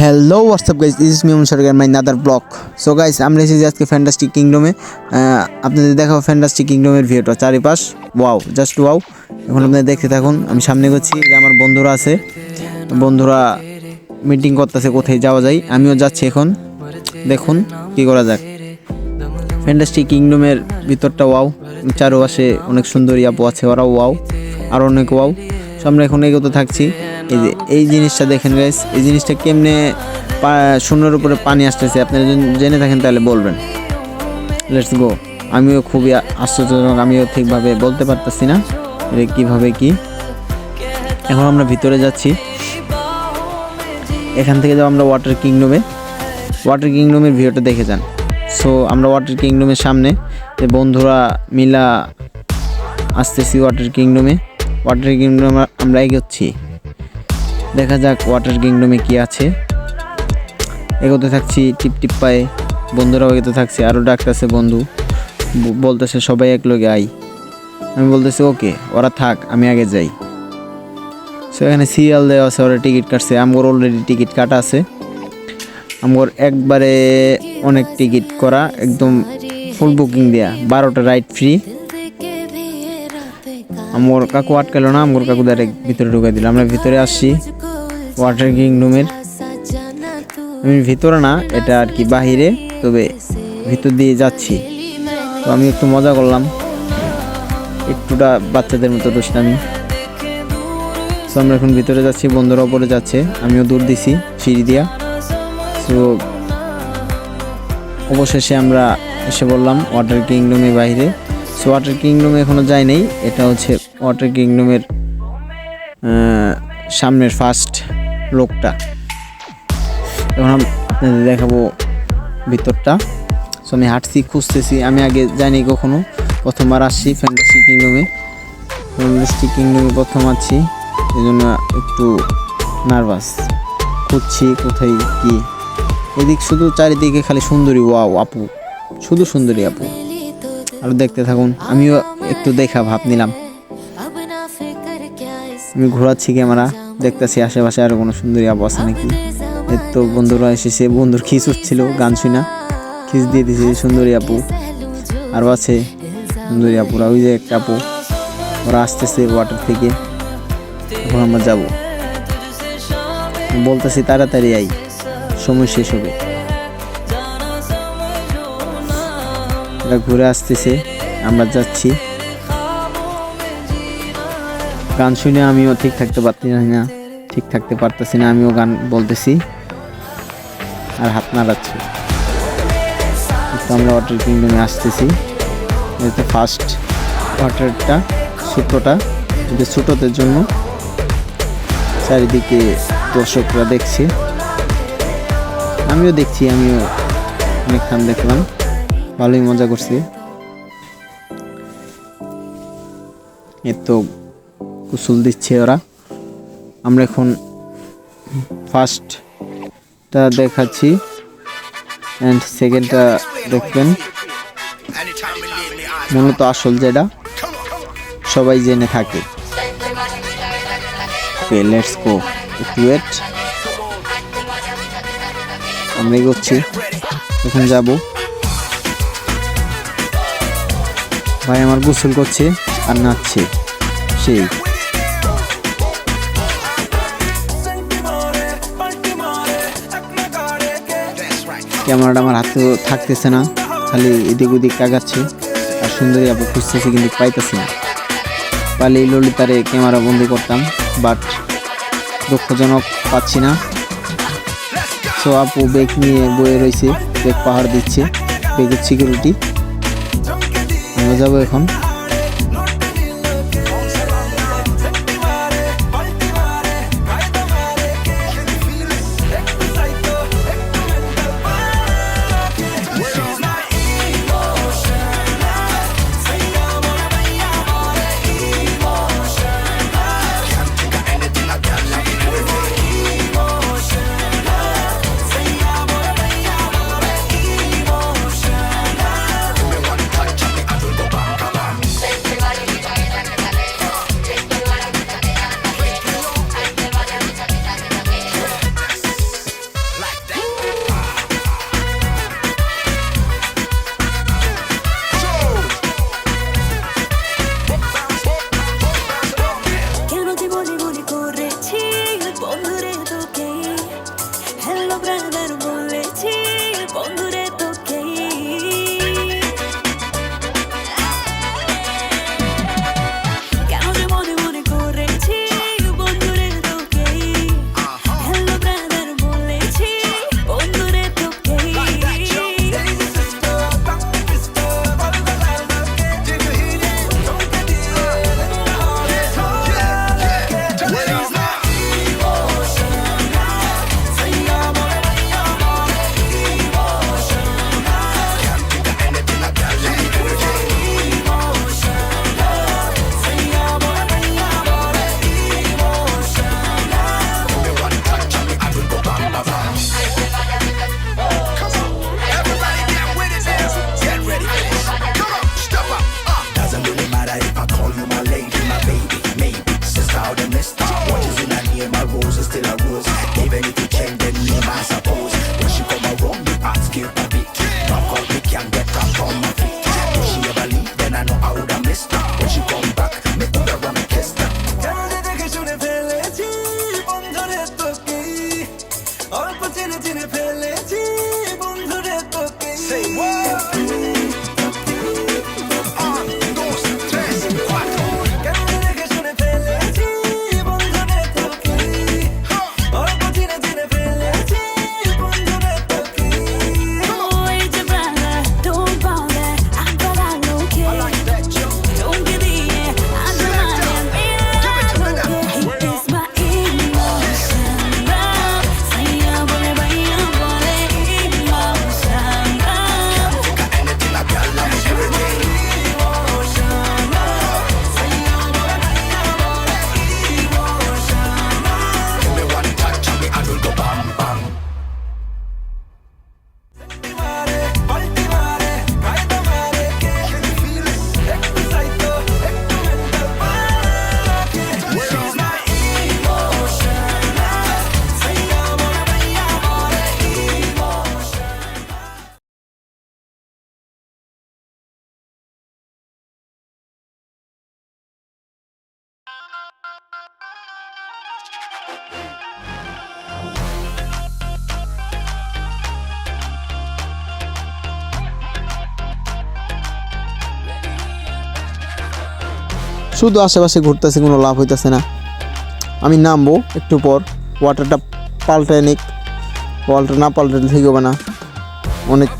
Hello WhatsApp guys, this is me Musharraf my নাদার blog. So guys, আমরা এসেছি আজকে ফ্যান্টাস্টিক কিংডমে। আপনাদের দেখাবো ফ্যান্টাস্টিক কিংডমের ভিউটা, চারিপাশ ওয়াও, জাস্ট ওয়াও। এখন আপনারা দেখতে থাকুন। আমি সামনে করছি, যে আমার বন্ধুরা আছে, বন্ধুরা মিটিং করতেছে কোথায় যাওয়া যায়। আমিও যাচ্ছি এখন, দেখুন কি করা যাক। ফ্যান্টাস্টিক কিংডমের ভিতরটা ওয়াও, চারপাশে অনেক সুন্দরী আপু আছে, ওরাও ওয়াও, আর অনেক ওয়াও। সো আমরা এখন এগোতে থাকছি। এই জিনিসটা দেখেন গাইস, এই জিনিসটা কেমনে শূন্যের উপরে পানি আসতেছে, আপনারা যদি জেনে থাকেন তাহলে বলবেন। Let's go. আমিও খুবই আশ্চর্যজনক, আমিও ঠিকভাবে বলতে পারতেছি না এটা কীভাবে কি। এখন আমরা ভিতরে যাচ্ছি, এখান থেকে যাবো আমরা ওয়াটার কিংডমে। ওয়াটার কিংডমের ভিউটা দেখে যান। সো আমরা ওয়াটার কিংডমের সামনে যে বন্ধুরা মিলা আসতেছি ওয়াটার কিংডমে। ওয়াটার কিংডম আমরা এগোচ্ছি, দেখা যাক ওয়াটার কিংডমে কি আছে। এগোতে থাকছি টিপ টিপ পায়ে, বন্ধুরাও এগোতে থাকছে, আরও ডাকতেছে বন্ধু, বলতেছে সবাই এক লগে আই। আমি বলতেছি ওকে, ওরা থাক, আমি আগে যাই। সো এখানে সিরিয়াল দেওয়া আছে, ওরা টিকিট কাটছে। আমার অলরেডি টিকিট কাটা আছে, আমার একবারে অনেক টিকিট করা, একদম ফুল বুকিং দেয়া, 12টা রাইড ফ্রি। আমার কাকু আটকালো না, আমার কাকু ডাইরেক্ট ভিতরে ঢুকাই দিল। আমরা ভিতরে আসছি ওয়াটার কিংডমের। আমি ভিতরে না, এটা আর কি বাহিরে, তবে ভিতর দিয়ে যাচ্ছি। তো আমি একটু মজা করলাম, একটুটা বাচ্চাদের মতো দুষ্টামি। তো আমরা এখন ভিতরে যাচ্ছি, বন্ধুরা ওপরে যাচ্ছে, আমিও দূর দিছি সিঁড়ি দিয়া। তো অবশেষে আমরা এসে বললাম ওয়াটার কিংডমের বাইরে। সো ওয়াটার কিংডমে এখনও যাই নাই, এটা হচ্ছে ওয়াটার কিংডমের সামনের ফার্স্ট লোকটা। এখন আপনাদের দেখাবো ভিতরটা। সো আমি হাঁটছি, খুঁজতেছি, আমি আগে যাইনি কখনো, প্রথমবার আসছি ফ্যান্টাস্টিক কিংডমে। ফ্যান্টাস্টিক কিংডমে প্রথম আছি, এই জন্য একটু নার্ভাস, খুঁজছি কোথায় কি। এদিক শুধু চারিদিকে খালি সুন্দরী ওয়াও আপু, শুধু সুন্দরী আপু। আর দেখতে থাকুন, আমিও একটু দেখা ভাব নিলাম। আমি ঘোরাচ্ছি ক্যামেরা, দেখতেছি আশেপাশে আরো কোনো সুন্দরী আপু আছে নাকি। তো বন্ধুরা এসেছে, বন্ধুর খিস উঠছিল, গান শুনা খিস দিয়ে দিয়েছে সুন্দরী আপু। আরও আছে সুন্দরী আপুরা, ওই যে একটা আপু, ওরা আসতেছে ওয়াটার থেকে। এখন আমরা যাবো, বলতেছি তাড়াতাড়ি আই, সময় শেষ হবে। এরা ঘুরে আসতেছে, আমরা যাচ্ছি। গান শুনে আমিও ঠিক থাকতে পারতেছি না, আমিও গান বলতেছি আর হাত নাড়াচ্ছি। তো আমরা ওয়াটার কিংডমে আসতেছি, এটা ফার্স্ট ওয়াটারটা, ছোটোটা, এটা ছোটোদের জন্য। চারিদিকে দর্শকরা দেখছে, আমিও দেখছি, আমিও অনেকক্ষণ দেখলাম, ভালোই মজা করছি। তো গোসল দিচ্ছে ওরা। আমরা এখন ফার্স্টটা দেখাচ্ছি, অ্যান্ড সেকেন্ডটা দেখবেন। মূলত আসল যেটা সবাই জেনে থাকে। ওকে, লেটস গো, একটু ওয়েট। আমরা এগোচ্ছি, এখন যাব। ভাই আমার গোসল করছে আর নাচছে, সেই ক্যামেরাটা আমার হাতে থাকতেছে না, খালি এদিক ওদিক তাকাচ্ছে। আর সুন্দরী আপু খুঁজতেছি, কিন্তু পাইতেছি না। পালি ললিতারে ক্যামেরা বন্দি করতাম, বাট দুঃখজনক পাচ্ছি না। সো আপু ব্যাগ নিয়ে বয়ে রয়েছে, ব্যাগ পাহাড় দিচ্ছে, ব্যাগের সিকিউরিটি। আমরা যাবো এখন। অল্প চিনে চিনে ফেলেছি বন্ধুরে তোকে কেমন দেখে শুনে ফেলেছি বন্ধুরে তোকে অল্প চিনে চিনে ফেলেছি বন্ধুরে তোকে Way to brother, don't bother. I got I don't care. Don't give in. I don't mind me. It is my emotion. Say I'm gonna buy you for emotion. anything I got like everything give me one touch and me and will go bam bam mare palti mare kaida mare ke feel it ekটু psycho ekটু mental mare she's my emotion say I'm gonna buy you for emotion শুধু আশেপাশে ঘুরতেছে, কোনো লাভ হইতেছে না। আমি নামবো একটু পর, ওয়াটারটা পাল্টায় নিক, ওয়াটার না পাল্টালে ঠিক হবে না, অনেক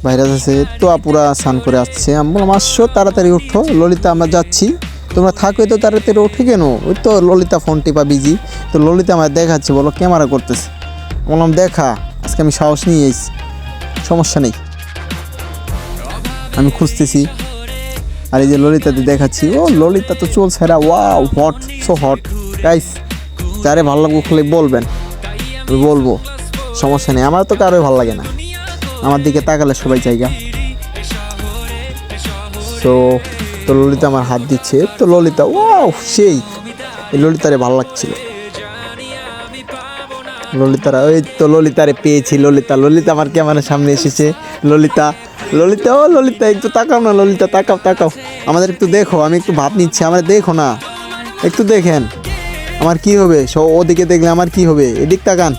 ভাইরাস আছে। তো আপুরা স্নান করে আসছে, আমি বললাম আসছো তাড়াতাড়ি উঠো ললিতা, আমরা যাচ্ছি, তোমরা থাকো তো তাড়াতাড়ি উঠে কেন? ওই তো ললিতা ফোন টিপা বিজি, তো ললিতা আমার দেখাচ্ছে, বলো ক্যামেরা করতেছে। বললাম দেখা, আজকে আমি সাহস নিয়ে এসেছি, সমস্যা নেই, আমি খুঁজতেছি। আর এই যে ললিতাতে দেখাচ্ছি, ও ললিতা তো চলছে রা, wow hot, so hot guys. যারে ভালো লাগবে খালি বলবেন, আমি বলবো, সমস্যা নেই, আমার তো কারোই ভালো লাগে না, আমার দিকে তাকালে সবাই জায়গা। তো ললিতা আমার হাত দিচ্ছে, তো ললিতা ওয়াও সেই, এই ললিতারে ভালো লাগছিল, ললিতারা ওই তো ললিতারে পেয়েছি, ললিতা আমার ক্যামেরার সামনে এসেছে। ললিতা ও ললিতা একটু তাকাও না, ললিতা তাকাও, আমাদের একটু দেখো, আমি একটু ভাব নিচ্ছি, আমার দেখো না, একটু দেখেন আমার কি হবে, ওদিকে দেখলে আমার কি হবে, এদিক তাকান।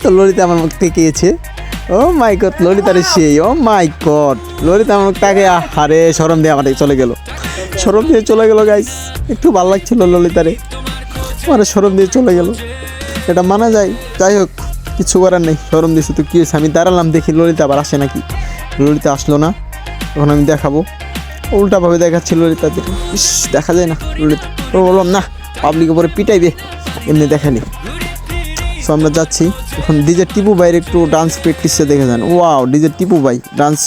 তো ললিতা আমার মুখ তাকিয়েছে, ও মাই গড, ললিতারে সেই, ও মাই গড, ললিতা আমার মুখ তাকে, আরে শরম দিয়ে আমার চলে গেল গাইস, একটু ভালো লাগছিল ললিতারে, আমার শরম দিয়ে চলে গেল, এটা মানা যায়। যাই হোক, কিছু করার নেই, শরম দিয়েছে তো কী হয়েছে, আমি দাঁড়ালাম দেখি ললিতা আবার আসে নাকি, ললিতা আসলো না, তখন আমি দেখাবো, উল্টাভাবে দেখাচ্ছি ললিতাদের, ইস দেখা যায় না ললিতা, ও বললাম না পাবলিক উপরে পিটাইবে, এমনি দেখালি। সো আমরা যাচ্ছি এখন, ডিজে টিপু ভাইয়ের একটু ডান্স প্র্যাকটিসে দেখে যান, ওয়াও ডিজে টিপু ভাই ডান্স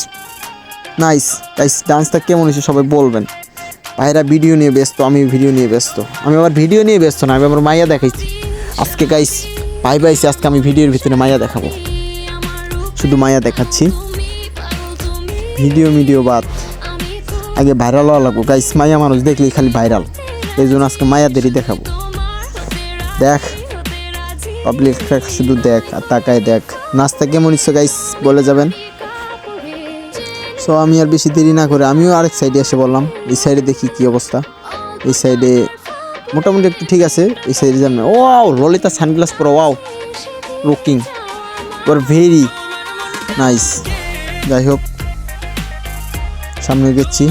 নাইস গাইস, ডান্সটা কেমন হয়েছে সবাই বলবেন। ভাইরা ভিডিও নিয়ে ব্যস্ত, আমি ভিডিও নিয়ে ব্যস্ত, আমি আবার ভিডিও নিয়ে ব্যস্ত না, আমি আমার মাইয়া দেখাইছি আজকে গাইস, ভাই ভাইছি আজকে আমি ভিডিওর ভিতরে মাইয়া দেখাবো, শুধু মাইয়া দেখাচ্ছি, ভিডিও বাদ, আগে ভাইরাল হওয়া লাগবো গাইস, মাইয়া মানুষ দেখলেই খালি ভাইরাল, এই জন্য আজকে মায়াদেরই দেখাবো। দেখ পাবলিক শুধু দেখ আর তাকায় দেখ, নাচটা কেমন ইচ্ছে গাইস বলে যাবেন। সো আমি আর বেশি দেরি না করে আমিও আরেক সাইডে এসে বললাম, এই সাইডে দেখি কি অবস্থা, এই সাইডে মোটামুটি একটু ঠিক আছে, এই সাইডে যাবেন। ওয়াও ললিতা সানগ্লাস পরো, ওয়াও লুকিং ওর ভেরি নাইস। যাই হোক সামনে গেছি,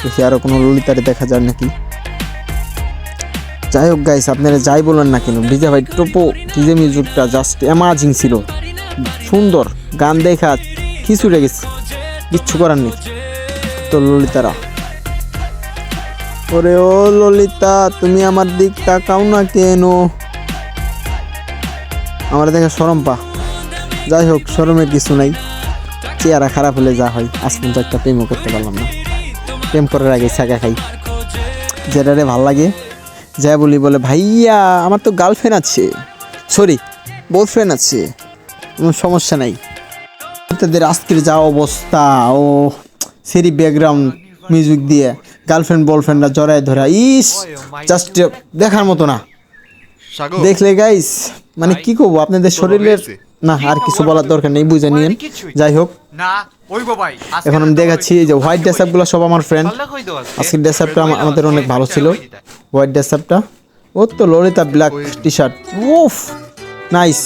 দেখি আরও কোনো ললিতারে দেখা যায় নাকি। যাই হোক গাইস, আপনারা যাই বলেন না কেন, ডিজে ভাই ডিজে মিউজিকটা জাস্ট অ্যামাজিং ছিল, সুন্দর গান দেখা খিচুড়ে গেছে, কিচ্ছু করার নেই। তো ললিতারা, ওরে ও ললিতা তুমি আমার দিক তাকাও না কেন, আমার দেখা শরম পা। যাই হোক শরমের কিছু নাই, চেহারা খারাপ হলে যা হয়, আজ পর্যন্ত একটা প্রেমও করতে পারলাম না, প্রেম করার আগে ছাকা খাই, যেটারে ভাল লাগে যা বলি, বলে ভাইয়া আমার তো গার্লফ্রেন্ড আছে, সরি বয়ফ্রেন্ড আছে, কোনো সমস্যা নাই। তাদের আজকের যা অবস্থা, ও সেরি ব্যাকগ্রাউন্ড মিউজিক দিয়ে গার্লফ্রেন্ড বয়ফ্রেন্ডরা জড়ায় ধরা, ইস জাস্ট দেখার মতো না, দেখলে গাইস মানে কি করবো, আপনাদের শরীরের না আর কিছু বলার দরকার নেই, বুঝে নিন। যাই হোক এখন আমি দেখাচ্ছি যে হোয়াইট ড্রেস আপগুলো সব আমার ফ্রেন্ড, আজকের ড্রেস আপটা আমাদের অনেক ভালো ছিল, হোয়াইট ড্রেস আপটা ও তো ললিতা ব্ল্যাক টি শার্ট, উফ নাইস।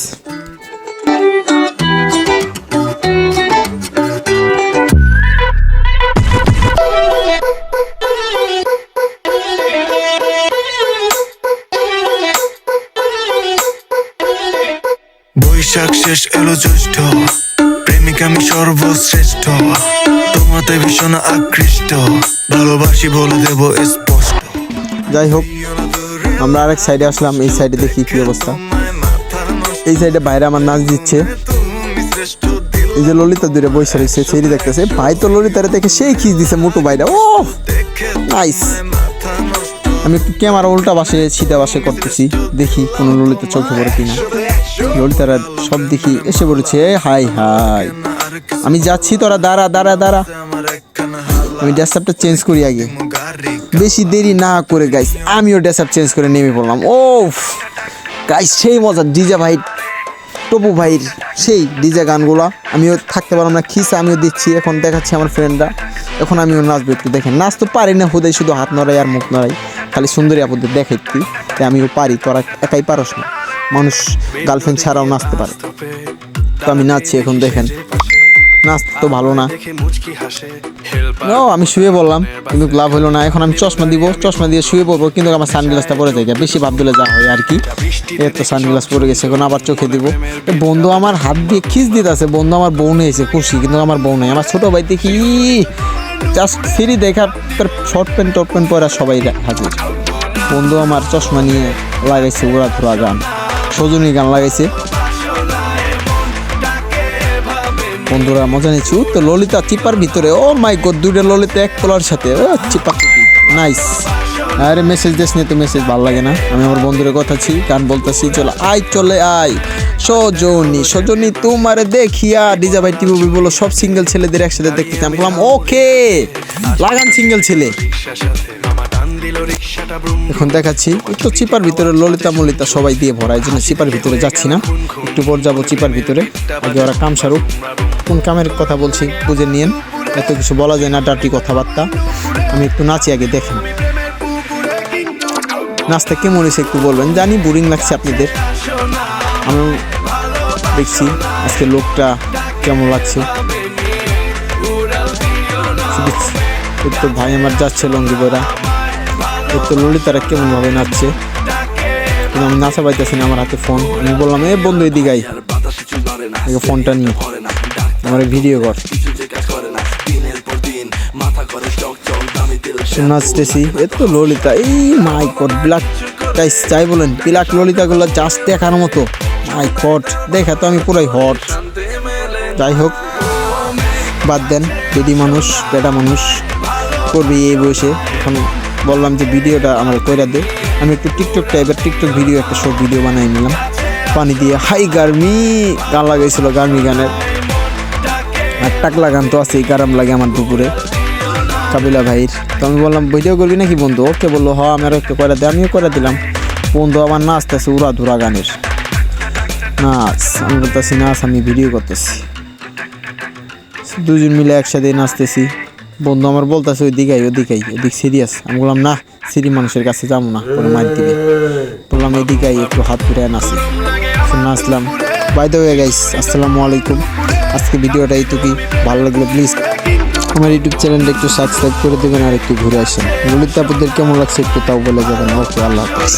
বৈশাখ শেষ এলো জ্যৈষ্ঠ, প্রেমিক আমি সর্বশ্রেষ্ঠ, তোমাতে ভীষণ আকৃষ্ট, ভালোবাসি বলে দেব স্পষ্ট। যাই হোক, আমরা আরেক সাইডে আসলাম, এই সাইডে দেখি কি অবস্থা। এই সাইডে বাইরে আমার নাচ দিচ্ছে, এই যে ললিতা দূরে বসে রয়েছে সেই দেখতেছে, ভাই তো ললিতারে দেখে সেই খিস দিছে মোটু ভাইরা, ও নাইস। আমি একটু ক্যামেরা উল্টা বাসে সিধা বাসে করতেছি, দেখি কোনো ললিতা চোখে পড়ে কিনা। ললিতারা সব দেখি এসে পড়েছে, হাই হাই আমি যাচ্ছি, তোরা দাঁড়া দাঁড়া দাঁড়া। আমি ড্রেসআপটা চেঞ্জ করি আগে, বেশি দেরি না করে গাইস আমিও ড্রেসআপ চেঞ্জ করে নেমে পড়লাম। ও গাইস সেই মজা, ডিজে ভাই টপু ভাইয়ের সেই ডিজে গানগুলো আমিও থাকতে পারলাম না, খিসা আমিও দিচ্ছি। এখন দেখাচ্ছি আমার ফ্রেন্ডরা, এখন আমিও নাচবো একটু, দেখেন নাচ তো পারি না, হুদাই শুধু হাত নড়াই আর মুখ নড়াই, খালি সুন্দরী আপুদের দেখাইতি যে আমিও পারি, তোরা একাই পারস না, মানুষ গার্লফ্রেন্ড ছাড়াও নাচতে পারে। তো আমি নাচছি এখন, দেখেন নাচতে তো ভালো না, ও আমি শুয়ে বললাম কিন্তু লাভ হলো না। এখন আমি চশমা দিব, চশমা দিয়ে শুয়ে পড়বো, কিন্তু আমার সানগ্লাসটা পরে যায়, বেশি ভাব দিলে যা হয় আর কি। এর তো সানগ্লাস পরে গেছে, এখন আবার চোখে দিব। বন্ধু আমার হাত দিয়ে খিস দিতে আছে, বন্ধু আমার বউ নিয়েছে খুশি, কিন্তু আমার বউ নেই। আমার ছোট ভাই দেখি জাস্ট ফ্রি দেখা শর্ট প্যান্ট টপ প্যান্ট পরা সবাই হাজির। বন্ধু আমার চশমা নিয়ে লাগাইছে উড়া ধরা গান, সজনী গান লাগাইছে। বন্ধুরা মজা নিচ্ছি। তো ললিতা চিপার ভিতরে, ও মাই গড, দুইটা ললিতা এক পোলার সাথে, ও চিপা চিপি নাইস। আরে মেসেজ দেশ নিয়ে তো মেসেজ ভালো লাগে না। আমি আমার বন্ধুরে কথাছি, গান বলতেছি, চলে আয় চলে আয় সজনী সজনী তোমারে দেখিয়া। ডিজা ভাই টিভি বলো সব সিঙ্গেল ছেলেদের একসাথে দেখতে চান, বললাম ওকে লাগান সিঙ্গেল ছেলে। এখন দেখাচ্ছি একটু চিপার ভিতরে ললিতা মলিতা সবাই দিয়ে ভরা, এই জন্য চিপার ভিতরে যাচ্ছি না, একটু পর যাবো চিপার ভিতরে। আগে ওরা কাম সারুক, কোন কামের কথা বলছি বুঝে নিয়েন, এত কিছু বলা যায় না, ডাটি কথাবার্তা। আমি একটু নাচি আগে, দেখেন নাচটা কেমন হয়েছে একটু বলবেন, জানি বোরিং লাগছে আপনাদের, আমি দেখছি আজকে লোকটা কেমন লাগছে। তো ভাই আমার যাচ্ছে লঙ্গি বইরা, তো ললিতারা কেমন ভাবে নাচছে, কিন্তু আমি নাচা পাইতেছি না, আমার হাতে ফোন। আমি বললাম এ বন্ধু এদিকে আই, ফোনটা নিয়ে আমার ভিডিও কর। নাচতেছি এত ললিতা, এই মাই গড ব্ল্যাক গাইস চাই বলেন ব্ল্যাক ললিতাগুলো জাস্ট দেখার মতো, মাই গড দেখা তো আমি পুরাই হট। যাই হোক বাদ দেন, বেডি মানুষ বেটা মানুষ করবি এই বয়সে। এখন বললাম যে ভিডিওটা আমার কইরা দে, আমি একটু টিকটক টাইপের টিকটক ভিডিও একটা শর্ট ভিডিও বানাই নিলাম পানি দিয়ে। হাই গার্মি গান লাগাইছিল, গার্মি গানের, আর টাকলা গান তো আছেই, গারাম লাগে আমার দুপুরে কাবিলা ভাইয়ের। তো আমি বললাম ভিডিও করবি নাকি বন্ধু, ওকে বললো হ আমার একটু করে দে, আমিও করে দিলাম। বন্ধু আমার নাচতেছে উড়া ধুরা গানের নাচ, আমি বলতেছি নাচ, আমি ভিডিও করতেছি, দুজন মিলে একসাথে নাচতেছি। বন্ধু আমার বলতেছে ওই দিকাই এদিক সিরিয়াস। আমি বললাম না, সিরি মানুষের কাছে যাবো না, কোনো মার দিবে। বললাম এদিকাই একটু হাত ফিরে নাচি, নাচলাম। বাই দ্য ওয়ে গাইস, আসসালামু আলাইকুম। আজকে ভিডিওটা এইটুকুই, ভালো লাগলে প্লিজ আমার ইউটিউব চ্যানেলটা একটু সাবস্ক্রাইব করে দেবেন আর একটু ঘুরে আসেন। ললিতা আপুদের কেমন লাগছে একটু তাও বলে যাবেন। ওকে, আল্লাহ হাফেজ।